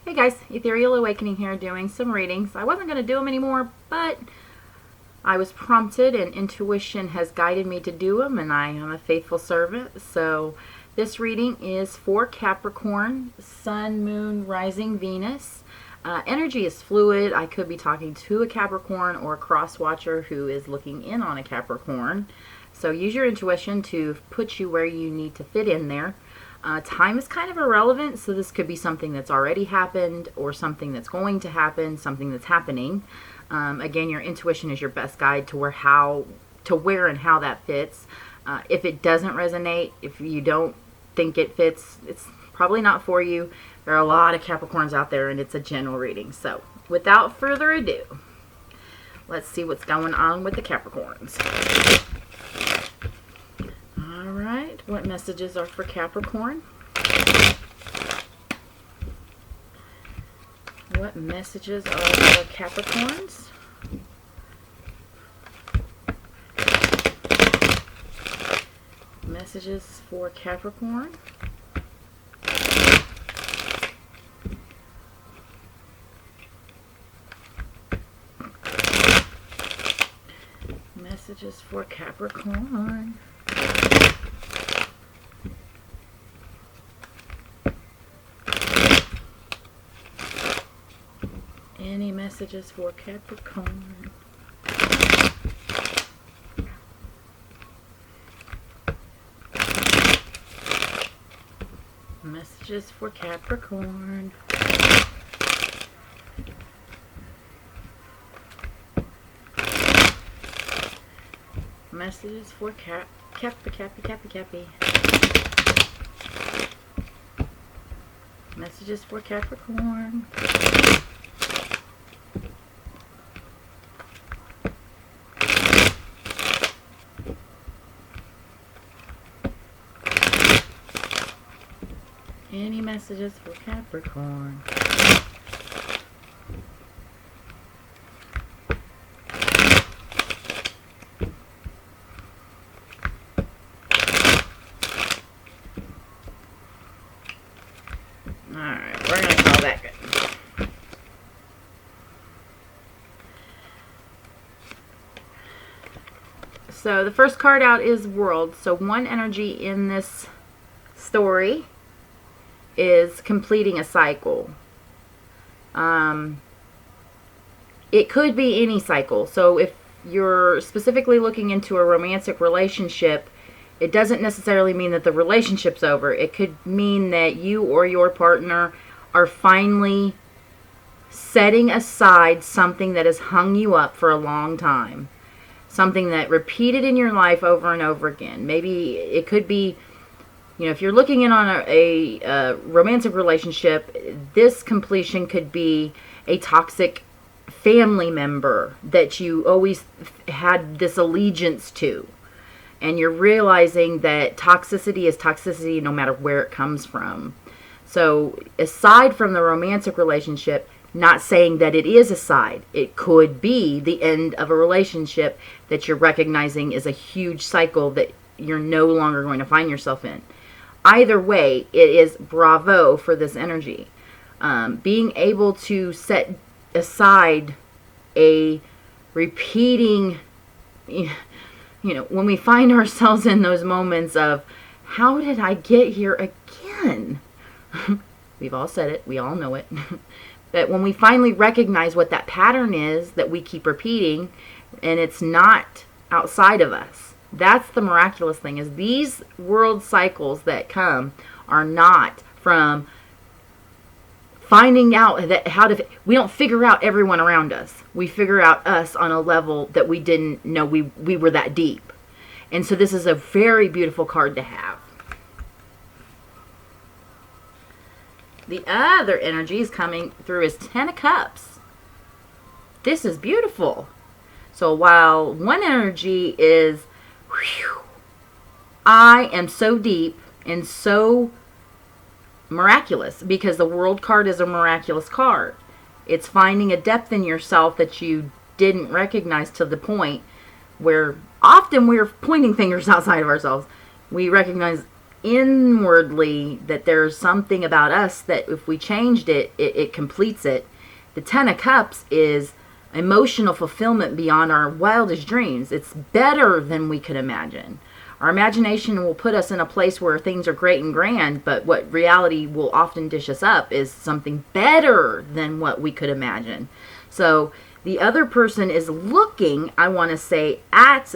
Hey guys, Ethereal Awakening here doing some readings. I wasn't going to do them anymore, but I was prompted and intuition has guided me to do them, and I am a faithful servant. So this reading is for Capricorn, Sun, Moon, Rising, Venus. Energy is fluid. I could be talking to a Capricorn or a cross watcher who is looking in on a Capricorn. So use your intuition to put you where you need to fit in there. Time is kind of irrelevant, so this could be something that's already happened or something that's going to happen, something that's happening. Again, your intuition is your best guide to where and how that fits. If it doesn't resonate, if you don't think it fits, it's probably not for you. There are a lot of Capricorns out there, and it's a general reading. So without further ado, let's see what's going on with the Capricorns. All right, what messages are for Capricorn? What messages are for Capricorns? Messages for Capricorn. Messages for Capricorn. Any messages for Capricorn? Messages for Capricorn. Messages for Cappy. Messages for Capricorn. Any messages for Capricorn? Alright, we're going to call that good. So the first card out is World. So one energy in this story is completing a cycle. It could be any cycle. So if you're specifically looking into a romantic relationship, it doesn't necessarily mean that the relationship's over. It could mean that you or your partner are finally setting aside something that has hung you up for a long time. Something that repeated in your life over and over again. Maybe it could be, you know, if you're looking in on a romantic relationship, this completion could be a toxic family member that you always had this allegiance to. And you're realizing that toxicity is toxicity no matter where it comes from. So aside from the romantic relationship, not saying that it is aside, it could be the end of a relationship that you're recognizing is a huge cycle that you're no longer going to find yourself in. Either way, it is bravo for this energy. Being able to set aside a repeating, you know, when we find ourselves in those moments of, how did I get here again? We've all said it. We all know it. But when we finally recognize what that pattern is that we keep repeating, and it's not outside of us, that's the miraculous thing, is these world cycles that come are not from finding out that we don't figure out everyone around us. We figure out us on a level that we didn't know we were that deep. And so this is a very beautiful card to have. The other energy is coming through is Ten of Cups. This is beautiful. So while one energy is, whew, I am so deep and so miraculous, because the World card is a miraculous card. It's finding a depth in yourself that you didn't recognize to the point where often we're pointing fingers outside of ourselves. We recognize inwardly that there's something about us that if we changed it, it completes it. The Ten of Cups is emotional fulfillment beyond our wildest dreams. It's better than we could imagine. Our imagination will put us in a place where things are great and grand, but what reality will often dish us up is something better than what we could imagine. So the other person is looking, I want to say, at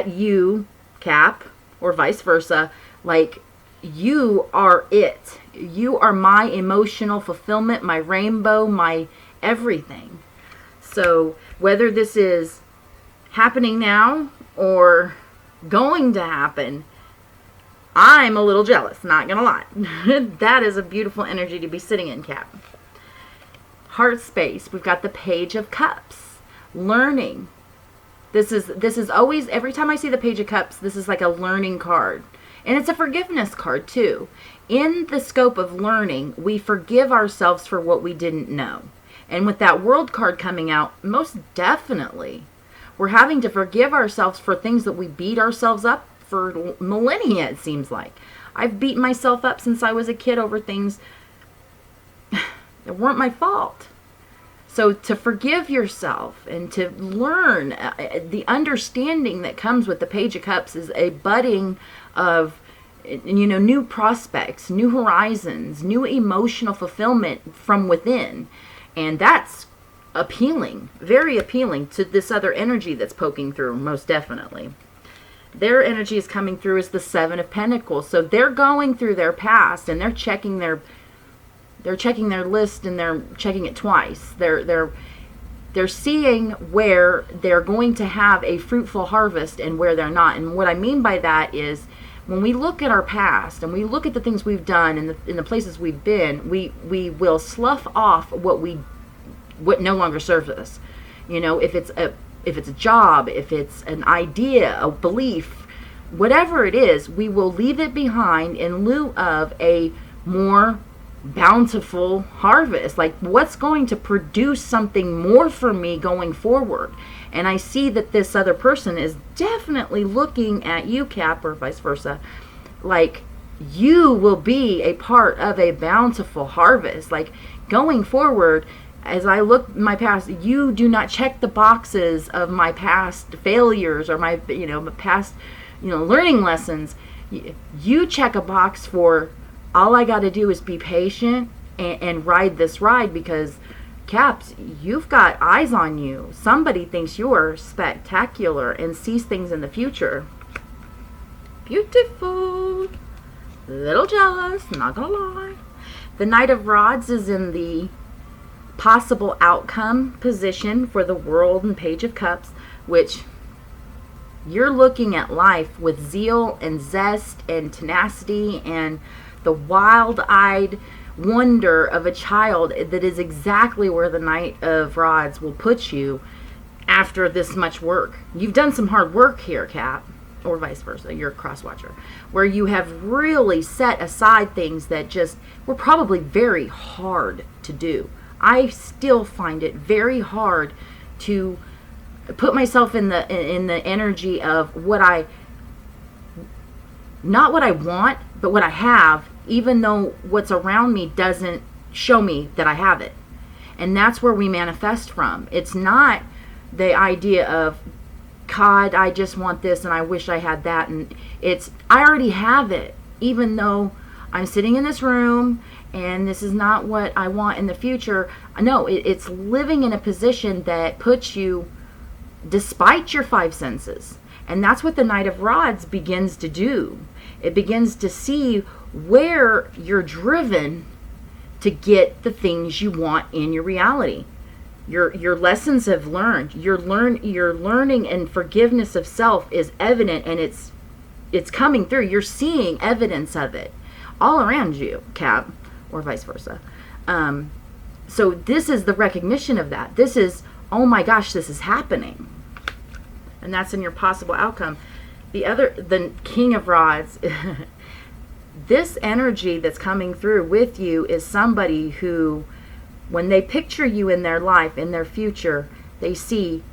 you, Cap, or vice versa, like you are it. You are my emotional fulfillment, my rainbow, my everything. So whether this is happening now or going to happen, I'm a little jealous, not gonna lie. That is a beautiful energy to be sitting in, Cap. Heart space, we've got the Page of Cups. Learning. This is always, every time I see the Page of Cups, this is like a learning card. And it's a forgiveness card too. In the scope of learning, we forgive ourselves for what we didn't know. And with that World card coming out, most definitely, we're having to forgive ourselves for things that we beat ourselves up for millennia, it seems like. I've beaten myself up since I was a kid over things that weren't my fault. So to forgive yourself and to learn, the understanding that comes with the Page of Cups is a budding of, new prospects, new horizons, new emotional fulfillment from within. And that's appealing, very appealing to this other energy that's poking through, most definitely. Their energy is coming through as the Seven of Pentacles. So they're going through their past and they're checking their list, and they're checking it twice. They're seeing where they're going to have a fruitful harvest and where they're not. And what I mean by that is when we look at our past and we look at the things we've done and in the places we've been, we will slough off what no longer serves us. If it's a job, if it's an idea, a belief, whatever it is, we will leave it behind in lieu of a more bountiful harvest. Like, what's going to produce something more for me going forward? And I see that this other person is definitely looking at you, Cap, or vice versa, like you will be a part of a bountiful harvest. Like, going forward, as I look my past, you do not check the boxes of my past failures or my past learning lessons. You check a box for, all I got to do is be patient and ride this ride, because Caps, you've got eyes on you. Somebody thinks you're spectacular and sees things in the future. Beautiful. Little jealous, not gonna lie. The Knight of Rods is in the possible outcome position for the World and Page of Cups, which you're looking at life with zeal and zest and tenacity and the wild-eyed wonder of a child. That is exactly where the Knight of Rods will put you after this much work. You've done some hard work here, Cap, or vice versa. You're a cross-watcher, where you have really set aside things that just were probably very hard to do. I still find it very hard to put myself in the energy of not what I want, but what I have, even though what's around me doesn't show me that I have it. And that's where we manifest from. It's not the idea of, God, I just want this and I wish I had that. And it's, I already have it, even though I'm sitting in this room and this is not what I want in the future. No, it's living in a position that puts you despite your five senses. And that's what the Knight of Rods begins to do. It begins to see where you're driven to get the things you want in your reality. Your lessons have learned. Your learning and forgiveness of self is evident, and it's coming through. You're seeing evidence of it all around you, Cap, or vice versa. So this is the recognition of that. This is, oh my gosh, this is happening. And that's in your possible outcome. The King of Rods, this energy that's coming through with you is somebody who, when they picture you in their life, in their future, they see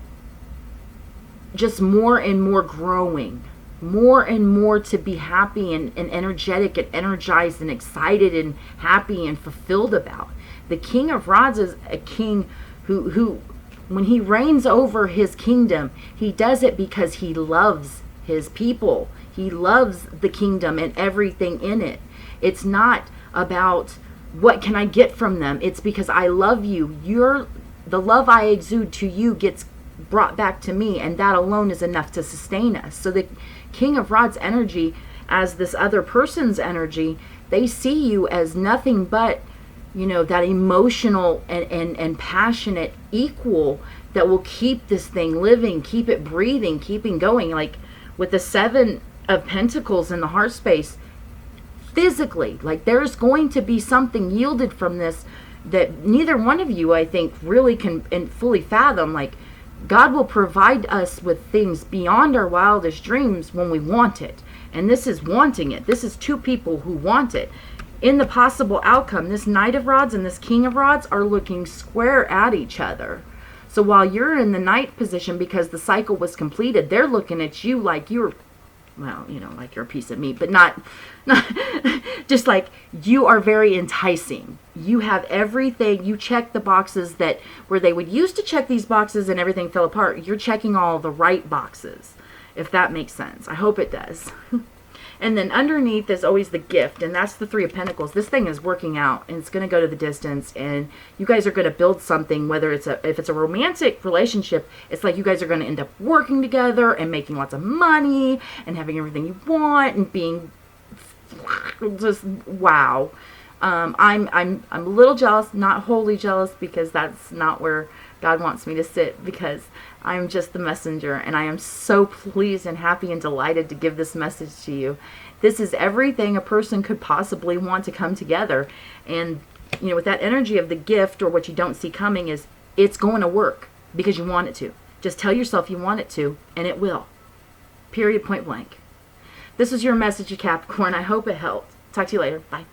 just more and more growing. more and more to be happy and energetic and energized and excited and happy and fulfilled about. The King of Rods is a king who when he reigns over his kingdom, he does it because he loves his people. He loves the kingdom and everything in it. It's not about what can I get from them. It's because I love you. The love I exude to you gets brought back to me, and that alone is enough to sustain us. So the King of Rods energy, as this other person's energy, they see you as nothing but, that emotional and passionate equal that will keep this thing living, keep it breathing, keeping going. Like with the Seven of Pentacles in the heart space, physically, like there's going to be something yielded from this that neither one of you, I think, really can and fully fathom. Like God will provide us with things beyond our wildest dreams when we want it. And this is wanting it. This is two people who want it. In the possible outcome, this Knight of Rods and this King of Rods are looking square at each other. So while you're in the Knight position because the cycle was completed, they're looking at you like you're, well, like you're a piece of meat, but not just like you are very enticing. You have everything. You check the boxes that where they would used to check these boxes and everything fell apart. You're checking all the right boxes, if that makes sense. I hope it does. And then underneath is always the gift, and that's the Three of Pentacles. This thing is working out, and it's going to go to the distance, and you guys are going to build something, whether if it's a romantic relationship, it's like you guys are going to end up working together and making lots of money and having everything you want and being just wow. I'm a little jealous, not wholly jealous, because that's not where God wants me to sit, because I'm just the messenger, and I am so pleased and happy and delighted to give this message to you. This is everything a person could possibly want to come together. And, with that energy of the gift or what you don't see coming is it's going to work because you want it to. Just tell yourself you want it to, and it will. Period, point blank. This is your message, Capricorn. I hope it helped. Talk to you later. Bye.